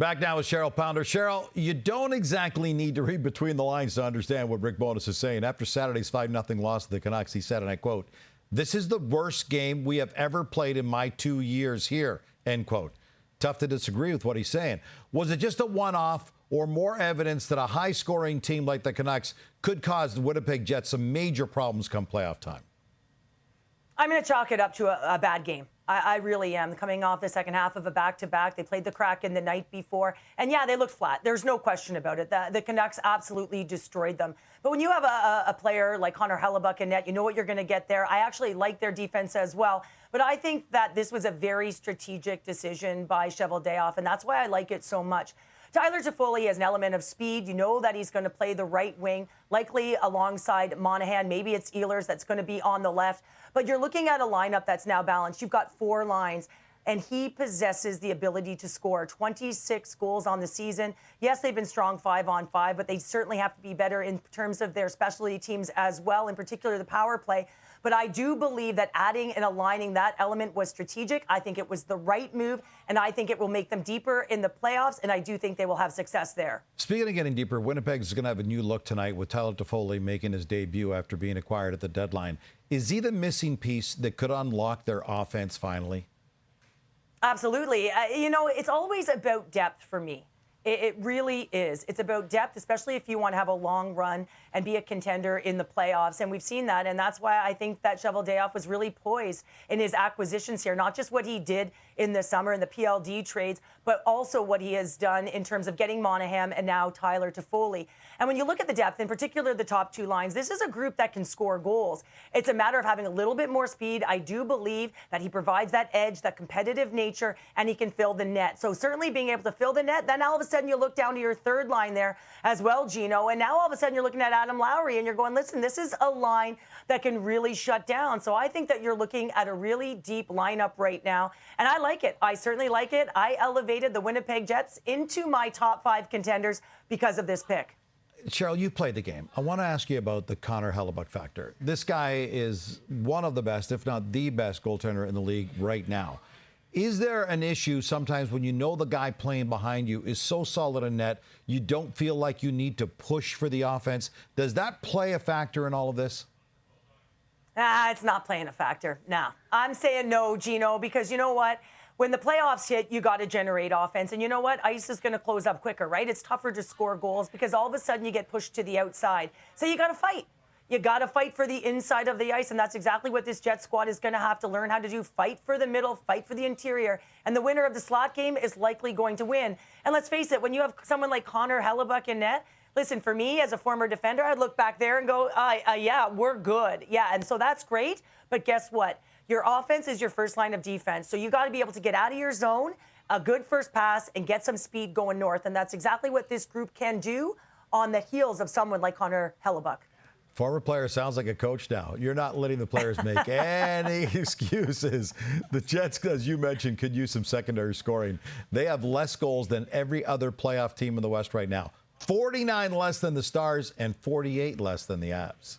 Back now with Cheryl Pounder. Cheryl, you don't exactly need to read between the lines to understand what Rick Bowness is saying. After Saturday's 5-0 loss to the Canucks, he said, and I quote, "This is the worst game we have ever played in my 2 years here," end quote. Tough to disagree with what he's saying. Was it just a one-off or more evidence that a high-scoring team like the Canucks could cause the Winnipeg Jets some major problems come playoff time? I'm going to chalk it up to a bad game. I really am. Coming off the second half of a back-to-back, they played the Kraken the night before. And, yeah, they looked flat. There's no question about it. The Canucks absolutely destroyed them. But when you have a player like Connor Hellebuyck in net, you know what you're going to get there. I actually like their defense as well. But I think that this was a very strategic decision by Hellebuyck, and that's why I like it so much. Tyler Toffoli has an element of speed. You know that he's going to play the right wing, likely alongside Monahan. Maybe it's Ehlers that's going to be on the left. But you're looking at a lineup that's now balanced. You've got 4 lines, and he possesses the ability to score 26 goals on the season. Yes, they've been strong 5-on-5, but they certainly have to be better in terms of their specialty teams as well, in particular the power play. But I do believe that adding and aligning that element was strategic. I think it was the right move, and I think it will make them deeper in the playoffs, and I do think they will have success there. Speaking of getting deeper, Winnipeg is going to have a new look tonight with Tyler Toffoli making his debut after being acquired at the deadline. Is he the missing piece that could unlock their offense finally? Absolutely. You know, it's always about depth for me. It really is. It's about depth, especially if you want to have a long run and be a contender in the playoffs. And we've seen that. And that's why I think that Hellebuyck was really poised in his acquisitions here, not just what he did in the summer in the PLD trades, but also what he has done in terms of getting Monahan and now Tyler Toffoli. And when you look at the depth, in particular the top 2 lines, this is a group that can score goals. It's a matter of having a little bit more speed. I do believe that he provides that edge, that competitive nature, and he can fill the net. So certainly being able to fill the net, then all of a sudden you look down to your 3rd line there as well, Gino, and now all of a sudden you're looking at Adam Lowry and you're going, listen, this is a line that can really shut down. So I think that you're looking at a really deep lineup right now, and I like it. I certainly like it. I elevated the Winnipeg Jets into my top 5 contenders because of this pick. Cheryl, you played the game. I want to ask you about the Connor Hellebuyck factor. This guy is one of the best, if not the best, goaltender in the league right now. Is there an issue sometimes when you know the guy playing behind you is so solid in net, you don't feel like you need to push for the offense? Does that play a factor in all of this? It's not playing a factor. No. I'm saying no, Gino, because you know what? When the playoffs hit, you got to generate offense. And you know what? Ice is going to close up quicker, right? It's tougher to score goals because all of a sudden you get pushed to the outside. So you got to fight. You got to fight for the inside of the ice, and that's exactly what this Jet squad is going to have to learn how to do. Fight for the middle, fight for the interior, and the winner of the slot game is likely going to win. And let's face it, when you have someone like Connor Hellebuyck in net, listen, for me as a former defender, I'd look back there and go, yeah, we're good. Yeah, and so that's great, but guess what? Your offense is your first line of defense, so you got to be able to get out of your zone, a good first pass, and get some speed going north, and that's exactly what this group can do on the heels of someone like Connor Hellebuyck. Former player sounds like a coach now. You're not letting the players make any excuses. The Jets, as you mentioned, could use some secondary scoring. They have less goals than every other playoff team in the West right now. 49 less than the Stars and 48 less than the Avs.